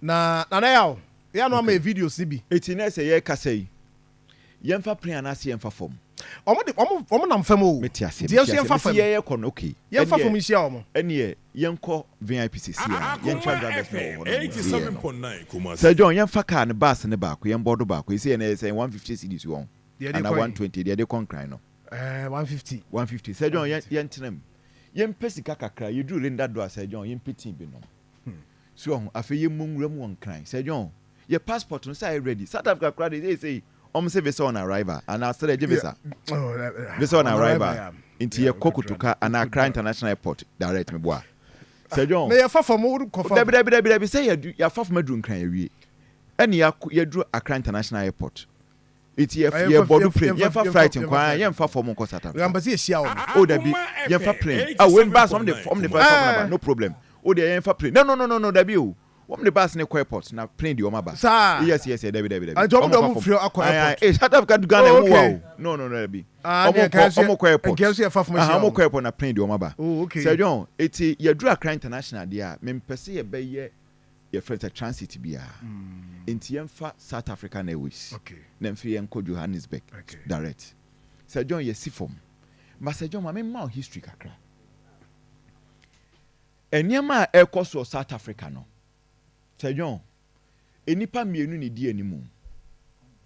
na yaw ya no ma video si bi eti na say ye kasa yi yemfa plan na se yemfa fom omo nam fam o meti ase die so yemfa fam ye kono okay yemfa fam hia omo ene yenko VIPCC yencha drivers no 87.9 Kumasi Sir John yemfa car ne bus ne ba ko yembodo ba ko say na say 150 cedis won and 120 they concry no 150 Sir John yentenem yempesika kakra you do Linda do Sir John yempetin bi no so afa yemmwura mu won kran Sir John your passport no say ready South Africa crowd they say say visa on arrival and I said visa visa on arrival into your Kokutuka and Accra International Airport direct me boy Sir John na fa fam wo ko fa be say ya fa fam adun kran awie and ya dru Accra International Airport it's your board plane ya fa flight nkwan ya fa fam nko South Africa gamba se hia o da bi ya fa plane when bus from the first no problem o de ya fa plane no da bi o Wom the bus ne airport na plane di omaba. Yes, David. I don't know feel airport. South Africa to Ghana wow. No, David. Omo airport. Girls here from Omo airport na plane di omaba. Oh, okay. Sir John, eti ye dru Accra International dia, me pese ye be ye friend transit bia. Enti yemfa South African Airways. Okay. Na mfi yenko Johannesburg. Okay. Direct. Sir John ye si form. Ma Sir John ma me ma history kakra. Enyama ekoso South Africa no. Sir John, enipa mienu ni di animu.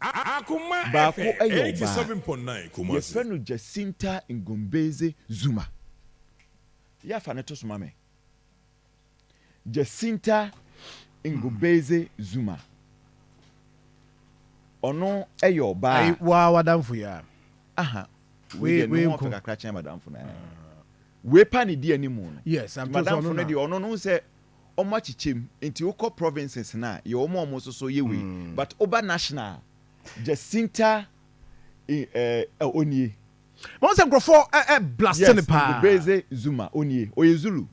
Akoma Baako 87.9 Kumasi. Yefeno Jacinta Ngombeze Zuma. Ya fa ne to soma me. Jacinta Ngombeze Zuma. Ono eyo ba. Ai wa wadamfo ya. Aha. We no ka kracha madamfo na. We pa ni di animu no. Yes, I'm madamfo no di ono no se omo chichem enti woko provinces na ye omo so ye we but over national Jacinta Onie mo se grofo blasting pa Beze Zuma Onie Oyezulu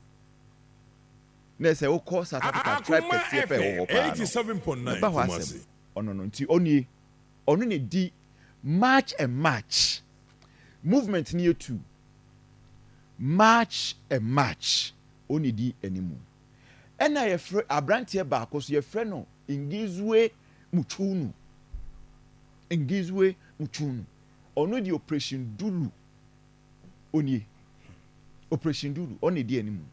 na se woko South Africa tribe kese pe wo pa 87.9 Kumasi ono no nti Onie ono ne di march and march movement near to march and march oni di animu ena ye fre abrantie ba akoso ye fre no Ngizwe Muchunu ono di operation Dulu oni operation Dulu oni di animu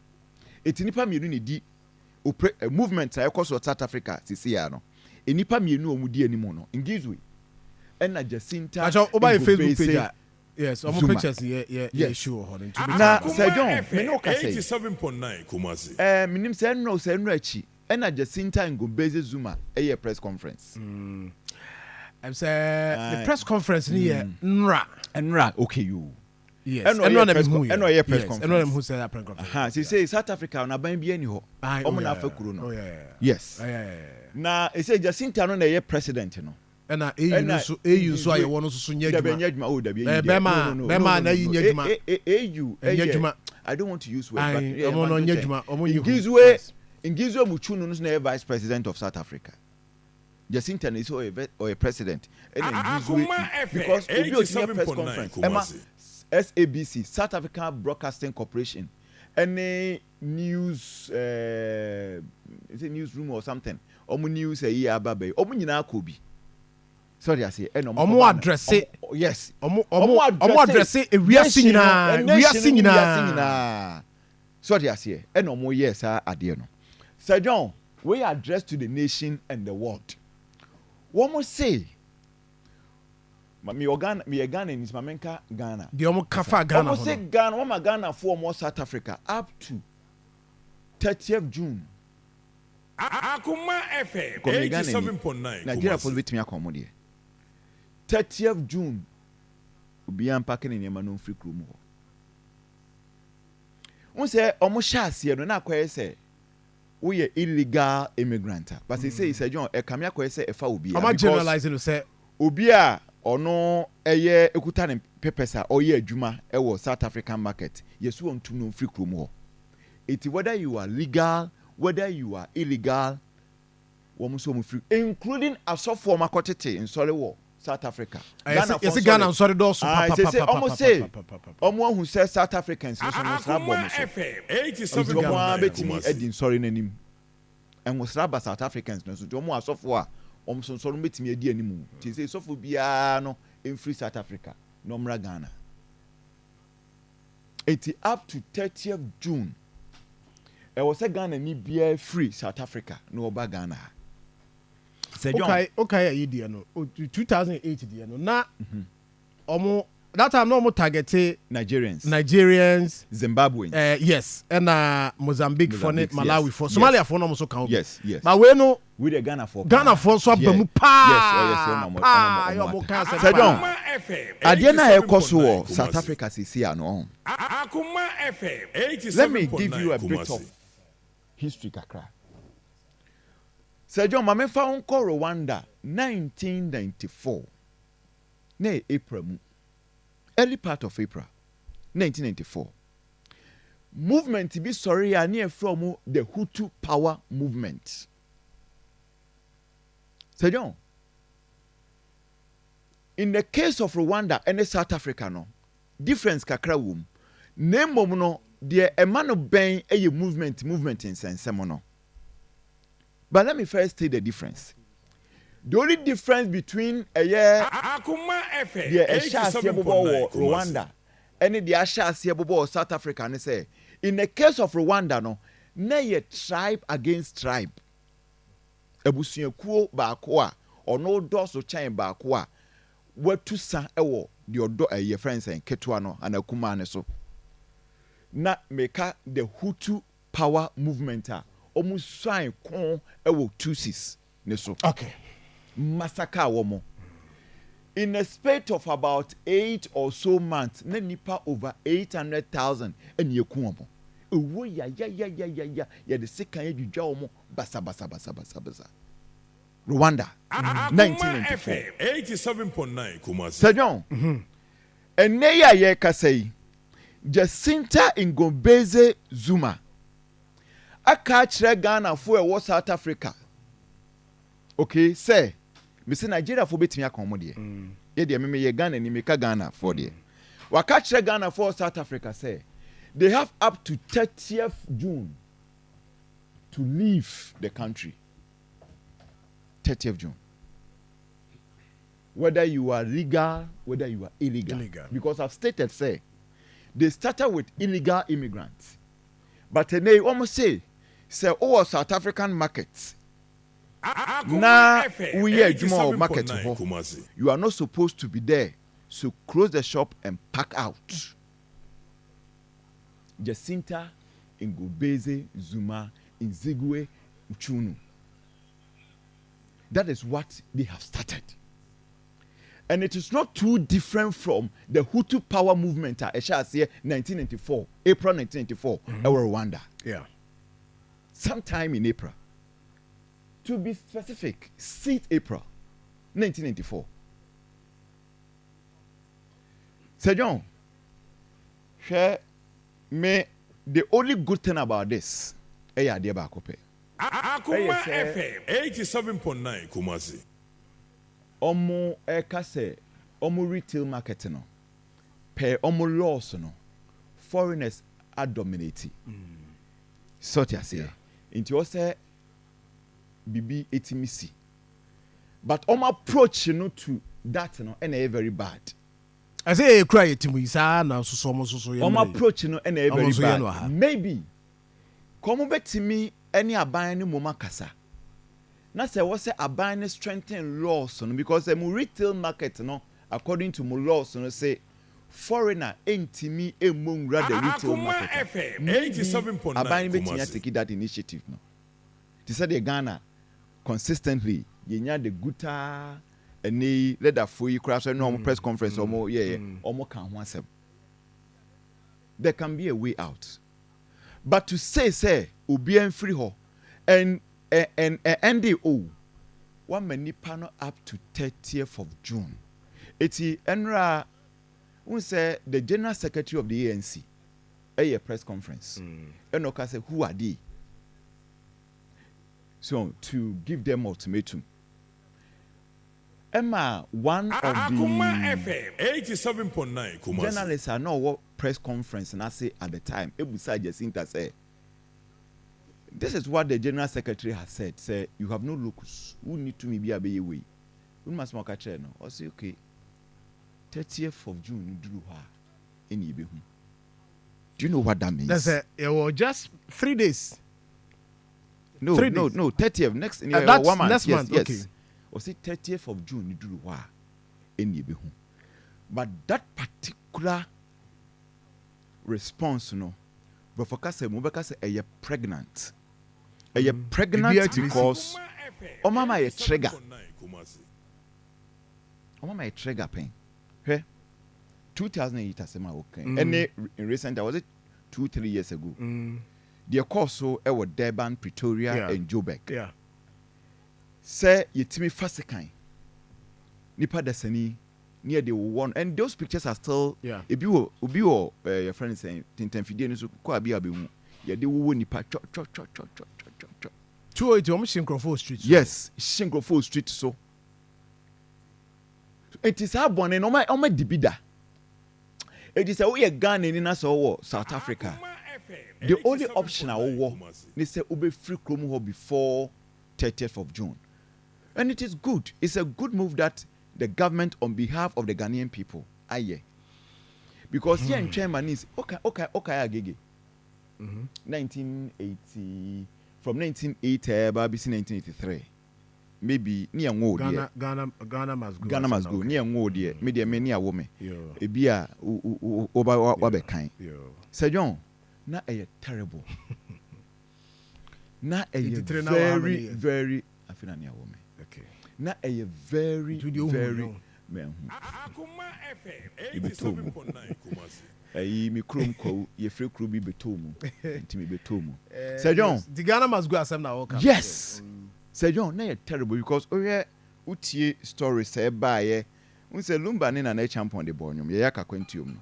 etinipa mienu ne di movement akoso South Africa sisi ya no enipa mienu omu di animu no Ngizwe ena Jacinta acho oba ye Facebook page. Yes, I'm pictures yeah sure honey. Na Sir John, me no ka say 87.9 Kumasi. Minim say no achi. E na Jacinta Ngombeze Zuma e press conference. I'm say the press conference ni nra. Okay you. Yes. And no press conference. And no who said that press conference. Aha, say South Africa na ban bi ani ho. Omo na fa kuro no. Oh yeah. Yes. Na e say Jacinta no na ye president no. Na EU so aye wono so nyadwuma bema na yi nyadwuma EU I don't want to use word but omo nyadwuma omo Ngizwe Muchunu no na vice president of South Africa. Jacinta is or a president because obi o press conference SABC South African Broadcasting Corporation any news is it newsroom or something omo news e ya ababe omo nyina akobi. Sorry, I say, omo address it. Yes, omo address it. We are singing na. Sorry, I say, omo yes, adie no. Sir John, we address to the nation and the world. One more say, me Ghana is mamenka Ghana. The omo kafa Ghana. Omo say Ghana, one Ghana for more South Africa up to 30th June. Akoma FM 87.9 Nigeria for betimi akomo de 30th June obi ampake ne nyema no free room ho won say omo sha ase no na akoye say we are illegal immigrant but say Sir John e kam akoye say e fa obi am generalizing no say obi a ono eye ekuta ne papers a oye adwuma e wo South African market yesu on tum no free room ho it whether you are legal whether you are illegal woman so free including asofo makotete in Soliwo South Africa Ghana sorry do so almost say omo who say South Africans no so na bomb so 87.9 betimi edin sorry nanim and was raba South Africans no so omo asofo a so no metimi adi animu ti say sofo bia no in free South Africa no mra Ghana. It's up to 30th June. I was a Ghana ni bia free South Africa no oba Ghana. Okay, idea no 2008 idea no na omo that time no mo targeted Nigerians, Zimbabweans, yes, and Mozambique for it, Malawi yes, for Somalia for no so count. Yes. But we know with the Ghana for so abamu pa. Yes, Sir John. Adiana ekoso South Africa sisi ano. Akoma FM 87.9. Let me give you a bit of history kakra. Sir John, mame fa unko Rwanda 1994. Ne April mu. Early part of April 1994. Movement be sorry near from the Hutu power movement. Sir John, in the case of Rwanda and South Africa no difference kakra wum name no the emano ben a movement in sense no. But let me first state the difference. The only difference between Akoma FM the Ashasiabobo Rwanda and the Ashasiabobo South Africa and say in the case of Rwanda no na ye tribe against tribe. Ebusuakuo baako a ono doso chan baako a watu sa ewo the odo ye friends en ketua no and Akuma ne so. Na meka the Hutu power movement a omu sign kon ewo Tutsis ne so. Okay. Massacre womo. In a space of about 8 or so months, ne nipa over 800,000 and ye kuomo. Ewo ya the second ye dwa omo basa. Rwanda 1994 87.9 Kumasi. Sir John. And neya ye kasei Jacinta Ngombeze Zuma aka kire Ghana for e South Africa. Okay, say me say Nigeria for betimi akomo de. Ye de me ye Ghana ni me ka Ghana for de. Waka kire Ghana for South Africa say they have up to 30th June to leave the country. 30th June. Whether you are legal, whether you are illegal. Because I've stated say they started with illegal immigrants. But they almost say all South African markets. Now we are Juma market. You are not supposed to be there. So close the shop and pack out. Jacinta Ngombeze Zuma Nzigwe Uchunu. That is what they have started. And it is not too different from the Hutu power movement at 1994, April 1994, Rwanda. Yeah. Sometime in April. To be specific, 6th April 1994. Sir John, share me the only good thing about this. Akoma FM 87.9 Kumasi. Omo ekase omo retail market no per omo laws no foreigners are dominating. Sort ya say into you say bibi etimisi. But omo approach no to that no and very bad. I say cry etimu isa na so omo approach no and very bad. Maybe come betimi any aban ni moma kasa. Na say what say aban strengthen laws no because the retail market no according to laws no say foreigner entimi emongra the retail market. FM 87.9 aban betimi take that initiative no. They said the Ghana consistently yenya the guta any leather for you crash no press conference omo kan ho asem. There can be a way out. But to say obi free ho and NDO one many panel up to 30th of June. Eti enra we say the general secretary of the ANC a press conference. Enoka say who are they? So to give them ultimatum. Emma, one of Akoma FM 87.9 Kumasi. Journalists are not what press conference and I say at the time. Ebusa Jacinta say This is what the General Secretary has said. Say, you have no locus. Who need to be a way? We must make a chair now. I say, okay. 30th of June, do you know what that means? That's it. It was just 3 days. No, 3 no, days. no. 30th next. That's 1 month. next month. Yes. Okay. I say 30th of June, do but that particular response, no. But for Kase, Mubeka say, "Are you pregnant? Are you pregnant because mama a trigger? Mama a trigger pain. Hey, 2008 as my okay. And in recent, was it 2-3 years ago? The course so was Durban, Pretoria, and Joburg. Yeah. Say you timi fasikan. Nipa desani near the one, and those pictures are still. Yeah. If you your friend saying Tintin Fidel so kwa bi abehu. Yeah, they will nipa cho. 280 almost Shinkrofo Street. Yes, Shinkrofo Street so. It is our born and on my dibida. It is a way Ghana in us or South Africa. The only option I will they say ube free Chrome before 30th of June. And it is good. It's a good move that the government on behalf of the Ghanaian people aye. Because here in Chairman is okay agege. 1980 from 1980 to 1983. Maybe near ngod here. Ghana must go. Ghana must go. Near ngod here. Maybe near woman. Ebia oba wabekan. Sir John, na terrible. Na very very afina near woman. Okay. Na very man. Akoma FM 87.9 Kumasi. Me krom ko ye free kro bi betomu. Ntimi betomu. Sir John, the Ghana must go asem na welcome. yes. Sir John, na terrible because utie story say bae. Un say Lumba ni na champion de bonyum. Ye yaka kwentium no.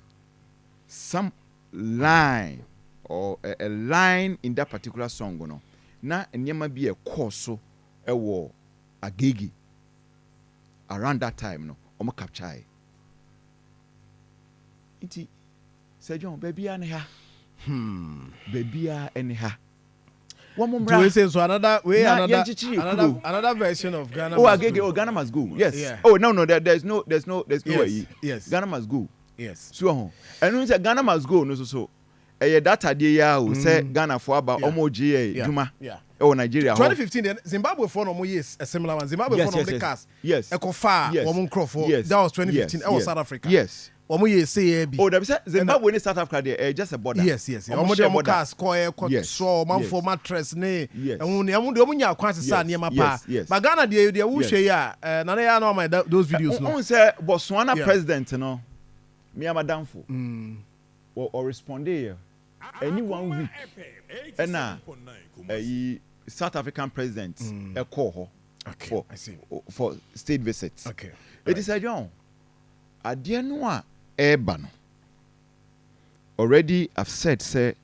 Some line or a line in that particular song no. Na nyema bi e course ewo agegi around that time no omo capture inti Sir John baby ane baby ane ha do we say so another version of Ghana Ghana must go yes yeah. Oh no there's no way yes Ghana must go yes so and when say Ghana must go no so that idea ya o say Ghana for about omo GA Juma oh Nigeria 2015 Zimbabwe for no yes a similar one Zimbabwe for no the cast yes Ekofa woman Crawford that was 2015 that was South Africa yes omo yes say oh there say Zimbabwe in South Africa there just a border yes omo cast call so man for mattress ne omo nya kwan se ne ma pa but Ghana dey wo hwe ya na ya na my those videos no on say Botswana president no me amadamfo or respond here any 1 week and South African president a call for state visits. Okay. It is a John. Adienwa Ebano. Already I've said say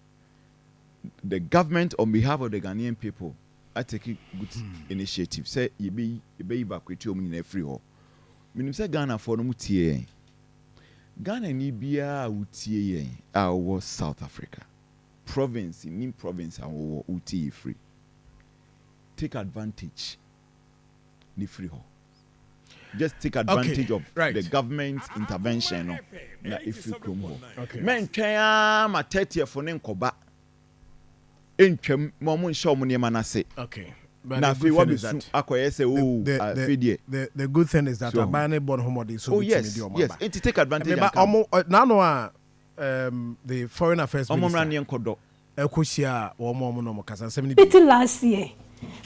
the government on behalf of the Ghanaian people are taking good initiative. Say you be evacuate you in free hall. Minim say Ghana for no mutie. Ghana ni bia utie was South Africa. Province in province and utie free. Take advantage the free hall. Just take advantage of the government's intervention. Na if you come men twa ma 30 for nkoba entwam mo mo nsho mo ne manase. Okay. Na fi what is that? The good thing is that abane born homody so yes. It take advantage. Now the foreign affairs minister. Last year,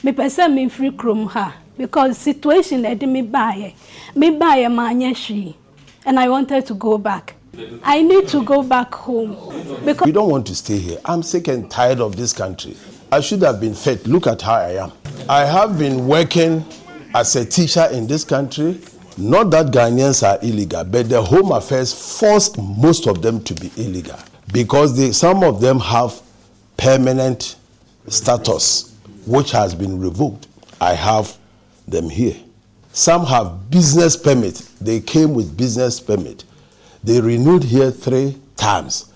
me person me free chrome ha because situation let me buy a man and I wanted to go back. I need to go back home because we don't want to stay here. I'm sick and tired of this country. I should have been fed. Look at how I am. I have been working as a teacher in this country. Not that Ghanaians are illegal, but the Home Affairs forced most of them to be illegal because some of them have permanent status, which has been revoked. I have them here. Some have business permit. They came with business permit. They renewed here 3 times.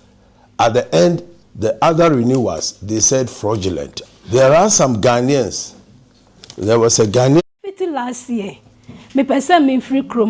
At the end, the other renewals, they said fraudulent. There are some Ghanaians. There was a Ghanaian last year. Me person me free chrome.